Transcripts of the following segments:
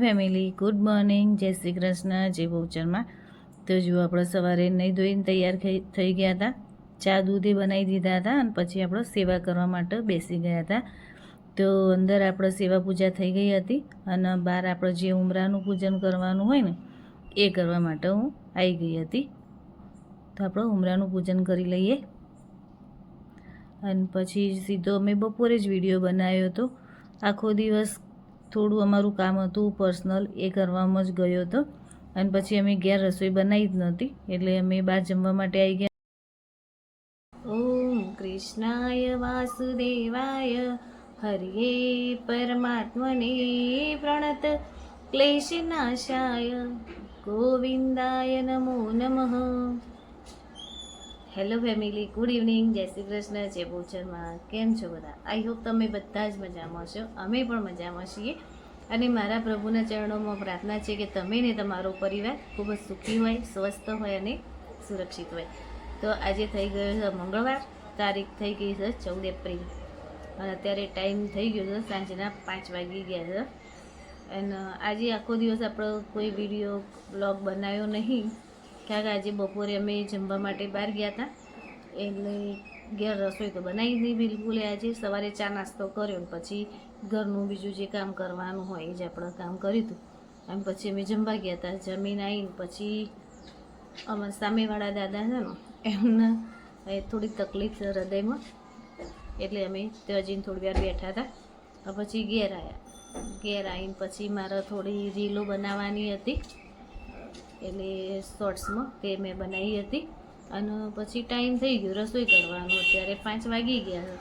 Family, good morning, જય શ્રી કૃષ્ણ, જય બહુચરમાં. તો જો આપણે સવારે નહીં ધોઈને તૈયાર થઈ ગયા હતા, ચા દૂધે બનાવી દીધા હતા અને પછી આપણે સેવા કરવા માટે બેસી ગયા હતા. તો અંદર આપણે સેવા પૂજા થઈ ગઈ હતી અને બહાર આપણે જે ઉમરાનું પૂજન કરવાનું હોય ને એ કરવા માટે હું આવી ગઈ હતી. તો આપણે ઉમરાનું પૂજન કરી લઈએ અને પછી સીધો અમે બપોરે જ વિડીયો બનાવ્યો હતો. આખો દિવસ થોડું અમારું કામ હતું પર્સનલ, એ કરવામાં જ ગયો હતો અને પછી અમે ઘેર રસોઈ બનાવી જ નહોતી એટલે અમે બહાર જમવા માટે આવી ગયા. ઓમ કૃષ્ણાય વાસુદેવાય હરિયે પરમાત્મને પ્રણત ક્લેશનાશાય ગોવિંદાય નમો નમઃ. હેલો ફેમિલી, ગુડ ઇવનિંગ, જય શ્રી કૃષ્ણ, જય બહુચરમાં. કેમ છો બધા? આઈ હોપ તમે બધા જ મજામાં છો. અમે પણ મજામાં છીએ અને મારા પ્રભુના ચરણોમાં પ્રાર્થના છે કે તમે ને તમારો પરિવાર ખૂબ જ સુખી હોય, સ્વસ્થ હોય અને સુરક્ષિત હોય. તો આજે થઈ ગયો છે મંગળવાર, તારીખ થઈ ગઈ છે 14 એપ્રિલ અને અત્યારે ટાઈમ થઈ ગયો છે સાંજના 5 વાગી ગયા છે. અને આજે આખો દિવસ આપણો કોઈ વિડીયો બ્લોગ બનાવ્યો નહીં કારણ કે આજે બપોરે અમે જમવા માટે બહાર ગયા હતા એટલે ઘેર રસોઈ તો બનાવી નહીં બિલકુલ. આજે સવારે ચા નાસ્તો કર્યો પછી ઘરનું બીજું જે કામ કરવાનું હોય એ જ આપણે કામ કર્યું હતું અને પછી અમે જમવા ગયા હતા. જમીન આવીને પછી અમારા સામેવાળા દાદા છે ને એમને થોડી તકલીફ છે હૃદયમાં એટલે અમે ત્યાં જઈને થોડી વાર બેઠા હતા. પછી ઘેર આવીને પછી મારે થોડી રીલો બનાવવાની હતી એટલે શોર્ટ્સમાં તે મેં બનાવી હતી અને પછી ટાઈમ થઈ ગયો રસોઈ કરવાનો. અત્યારે 5 વાગી ગયા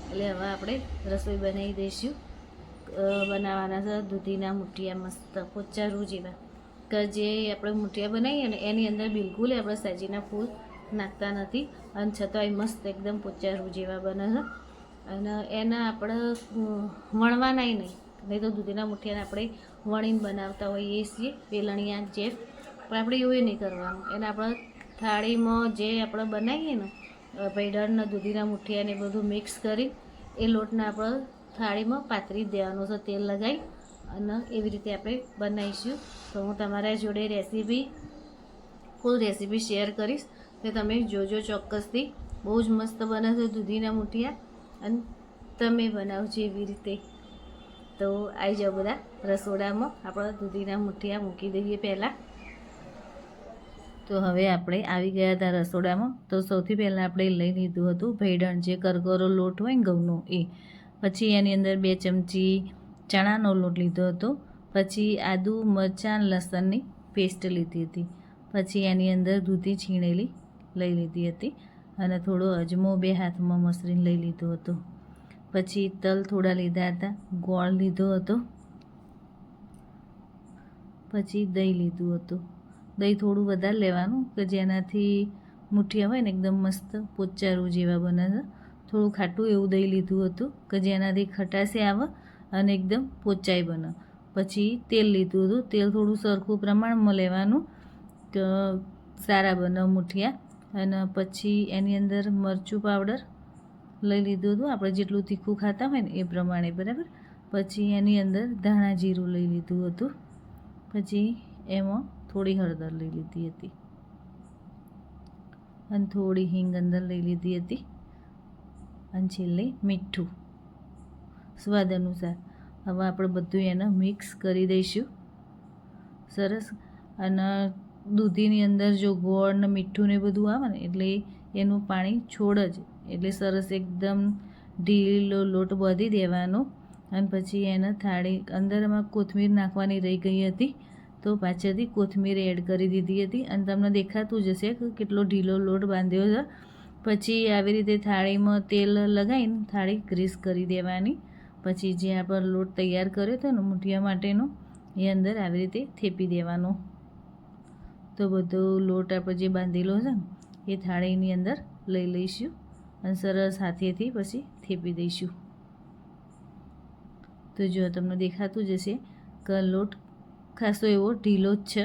એટલે હવે આપણે રસોઈ બનાવી દઈશું. બનાવવાના છે દૂધીના મુઠિયા, મસ્ત પોચા રૂ જેવા કે જે આપણે મુઠિયા બનાવીએ ને એની અંદર બિલકુલ આપણે સાજીના ફૂલ નાખતા નથી અને છતાંય મસ્ત એકદમ પોચા રૂ જેવા બને છે. અને એના આપણે વણવાનાય નહીં તો દૂધીના મુઠિયાને આપણે વણીને બનાવતા હોઈએ છીએ વેલણિયા જેમ, પણ આપણે એવું નહીં કરવાનું. એને આપણે થાળીમાં જે આપણે બનાવીએ ને ભૈડાળના દૂધીના મુઠિયાને બધું મિક્સ કરી એ લોટને આપણે થાળીમાં પાથરી દેવાનો છે તેલ લગાવી અને એવી રીતે આપણે બનાવીશું. તો હું તમારા જોડે ફૂલ રેસીપી શેર કરીશ તો તમે જોજો ચોક્કસથી. બહુ જ મસ્ત બને છે દૂધીના મુઠિયા અને તમે બનાવજો એવી રીતે. તો આવી જાઓ બધા રસોડામાં, આપણે દૂધીના મુઠિયા મૂકી દઈએ પહેલાં. તો હવે આપણે આવી ગયા હતા રસોડામાં. તો સૌથી પહેલાં આપણે લઈ લીધું હતું ભૈડણ, જે કરકરો લોટ હોય ને ઘઉંનો એ. પછી એની અંદર 2 ચમચી ચણાનો લોટ લીધો હતો. પછી આદુ, મરચાં, લસણની પેસ્ટ લીધી હતી. પછી એની અંદર દૂધી છીણેલી લઈ લીધી હતી અને થોડો અજમો 2 હાથમાં મસરીને લઈ લીધો હતો. પછી તલ થોડા લીધા હતા, ગોળ લીધો હતો, પછી દહીં લીધું હતું. દહીં થોડું વધારે લેવાનું કે જેનાથી મુઠિયા હોય ને એકદમ મસ્ત પોચારું જેવા બને છે. થોડું ખાટું એવું દહીં લીધું હતું કે જેનાથી ખટાશે આવે અને એકદમ પોચાઈ બને. પછી તેલ લીધું હતું, તેલ થોડું સરખું પ્રમાણમાં લેવાનું તો સારા બને મુઠિયા. અને પછી એની અંદર મરચું પાવડર લઈ લીધું હતું, આપણે જેટલું તીખું ખાતા હોય ને એ પ્રમાણે, બરાબર. પછી એની અંદર ધાણા જીરું લઈ લીધું હતું. પછી એમાં થોડી હળદર લઈ લીધી હતી અને થોડી હિંગ અંદર લઈ લીધી હતી અને છેલ્લે મીઠું સ્વાદ અનુસાર. હવે આપણે બધું એને મિક્સ કરી દઈશું સરસ. અને દૂધીની અંદર જો ગોળ ને મીઠું ને બધું આવે ને એટલે એનું પાણી છોડ જ, એટલે સરસ એકદમ ઢીલો લોટ બાંધી દેવાનો. અને પછી એને થાળી અંદર એમાં કોથમીર નાખવાની રહી ગઈ હતી તો પાછળથી કોથમીર એડ કરી દીધી હતી અને તમને દેખાતું જ હશે કે કેટલો ઢીલો લોટ બાંધ્યો છે. પછી આવી રીતે થાળીમાં તેલ લગાવીને થાળી ગ્રીસ કરી દેવાની. પછી જે આપણે લોટ તૈયાર કર્યો હતો ને મુઠિયા માટેનો એ અંદર આવી રીતે થેપી દેવાનો. તો બધો લોટ આપણે જે બાંધેલો છે ને એ થાળીની અંદર લઈ લઈશું અને સરસ હાથેથી પછી થેપી દઈશું. તો જો તમને દેખાતું જ હશે કે લોટ ખાસો એવો ઢીલો જ છે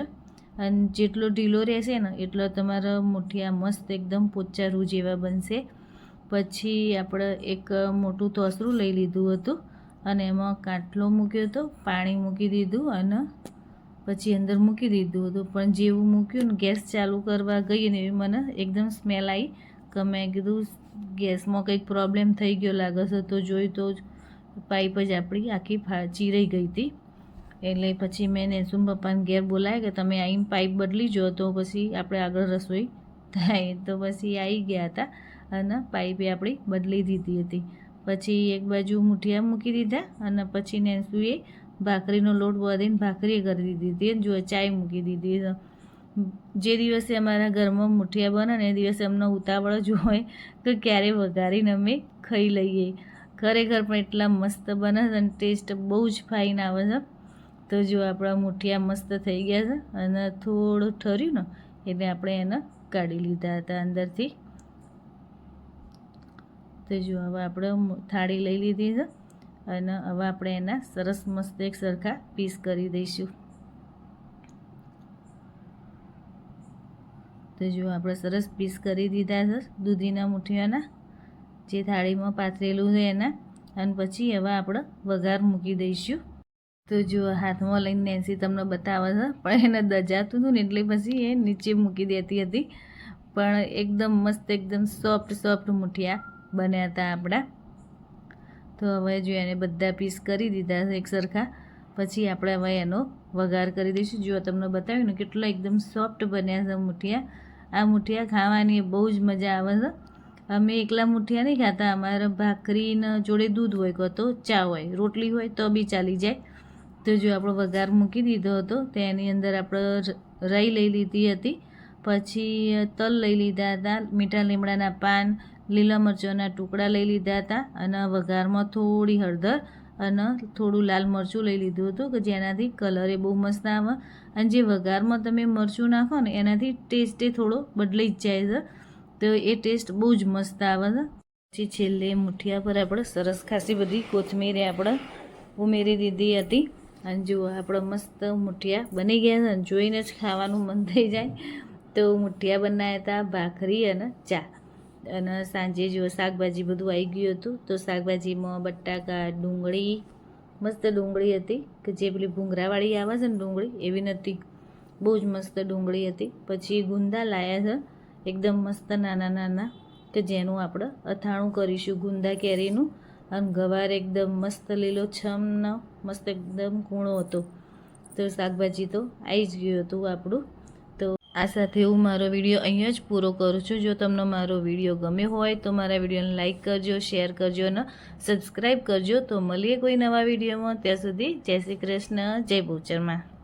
અને જેટલો ઢીલો રહેશે ને એટલો તમારા મુઠિયા મસ્ત એકદમ પોચા રૂ જેવા બનશે. પછી આપણે એક મોટું તોસરું લઈ લીધું હતું અને એમાં કાટલો મૂક્યો હતો, પાણી મૂકી દીધું અને પછી અંદર મૂકી દીધું હતું. પણ જેવું મૂક્યું ને ગેસ ચાલુ કરવા ગઈ ને એવી મને એકદમ સ્મેલ આવી કે મેં કીધું ગેસમાં કંઈક પ્રોબ્લેમ થઈ ગયો લાગે છે. તો જોઈ તો પાઇપ જ આપણી આખી ચીરાઈ ગઈ હતી. એટલે પછી મેં નેસુમ પપ્પાને ઘેર બોલાવ્યા કે તમે આવીને પાઇપ બદલી જો તો પછી આપણે આગળ રસોઈ થાય. તો પછી આવી ગયા હતા અને પાઇપે આપણી બદલી દીધી હતી. પછી એક બાજુ મૂઠિયા મૂકી દીધા અને પછી નેસુએ ભાખરીનો લોટ બાંધીને ભાખરી કરી દીધી હતી. જો ચાય મૂકી દીધી. જે દિવસે અમારા ઘરમાં મૂઠિયા બને ને એ દિવસે અમને ઉતાવળ જ હોય તો ક્યારે વઘારીને અમે ખાઈ લઈએ. ખરેખર પણ એટલા મસ્ત બને છે અને ટેસ્ટ બહુ જ ફાઇન આવે છે. તો જો આપણા મૂઠિયા મસ્ત થઈ ગયા છે અને થોડું ઠર્યું ને એટલે આપણે એને કાઢી લીધા હતા અંદરથી. તો જો હવે આપણે થાળી લઈ લીધી છે અને હવે આપણે એના સરસ મસ્ત એક સરખા પીસ કરી દઈશું. તો જો આપણે સરસ પીસ કરી દીધા છે દૂધીના મૂઠિયાના, જે થાળીમાં પાથરેલું છે એના. અને પછી હવે આપણે વઘાર મૂકી દઈશું. તો જો હાથમાં લઈને નેન્સી તમને બતાવે છે, પણ એને દજાતું હતું ને એટલે પછી એ નીચે મૂકી દેતી હતી. પણ એકદમ મસ્ત એકદમ સોફ્ટ મૂઠિયા બન્યા હતા આપણા. તો હવે જો એને બધા પીસ કરી દીધા છે એક સરખા. પછી આપણે હવે એનો વઘાર કરી દઈશું. જો તમને બતાવ્યું ને કેટલા એકદમ સોફ્ટ બન્યા છે મૂઠિયા. આ મૂઠિયા ખાવાની બહુ જ મજા આવે છે. અમે એકલા મૂઠિયા નહીં ખાતા, અમારે ભાખરીના જોડે દૂધ હોય કાં તો ચા હોય, રોટલી હોય તો બી ચાલી જાય. તો જો આપણો વઘાર મૂકી દીધો હતો તો એની અંદર આપણે રાઈ લઈ લીધી હતી, પછી તલ લઈ લીધા હતા, મીઠા લીમડાના પાન, લીલા મરચાંના ટુકડા લઈ લીધા હતા અને વઘારમાં થોડી હળદર અને થોડું લાલ મરચું લઈ લીધું હતું કે જેનાથી કલરે બહુ મસ્ત આવે. અને જે વઘારમાં તમે મરચું નાખો ને એનાથી ટેસ્ટે થોડો બદલાઈ જ જાય છે. તો એ ટેસ્ટ બહુ જ મસ્ત આવે છે. પછી છેલ્લે મૂઠિયા પર આપણે સરસ ખાસી બધી કોથમીર આપણે ઉમેરી દીધી હતી. અને જુઓ આપણે મસ્ત મૂઠિયા બની ગયા છે અને જોઈને જ ખાવાનું મન થઈ જાય. તો મૂઠિયા બનાવ્યા હતા, ભાખરી અને ચા. અને સાંજે જો શાકભાજી બધું આવી ગયું હતું. તો શાકભાજીમાં બટાકા, ડુંગળી, મસ્ત ડુંગળી હતી કે જે પેલી ભૂંગરાવાળી આવે છે ને ડુંગળી એવી નથી, બહુ જ મસ્ત ડુંગળી હતી. પછી ગુંદા લાયા છે એકદમ મસ્ત નાના કે જેનું આપણે અથાણું કરીશું ગુંદા કેરીનું. અને ગવાર એકદમ મસ્ત લીલોછમનો મસ્ત એકદમ કૂણો હતો. તો શાકભાજી તો આવી જ ગયું હતું આપણું. તો આ સાથે હું મારો વિડીયો અહીંયા જ પૂરો કરું છું. જો તમને મારો વિડીયો ગમ્યો હોય તો મારા વિડીયોને લાઇક કરજો, શેર કરજો અને સબસ્ક્રાઈબ કરજો. તો મળીએ કોઈ નવા વિડીયોમાં. ત્યાં સુધી જય શ્રી કૃષ્ણ, જય બહુચરમાં.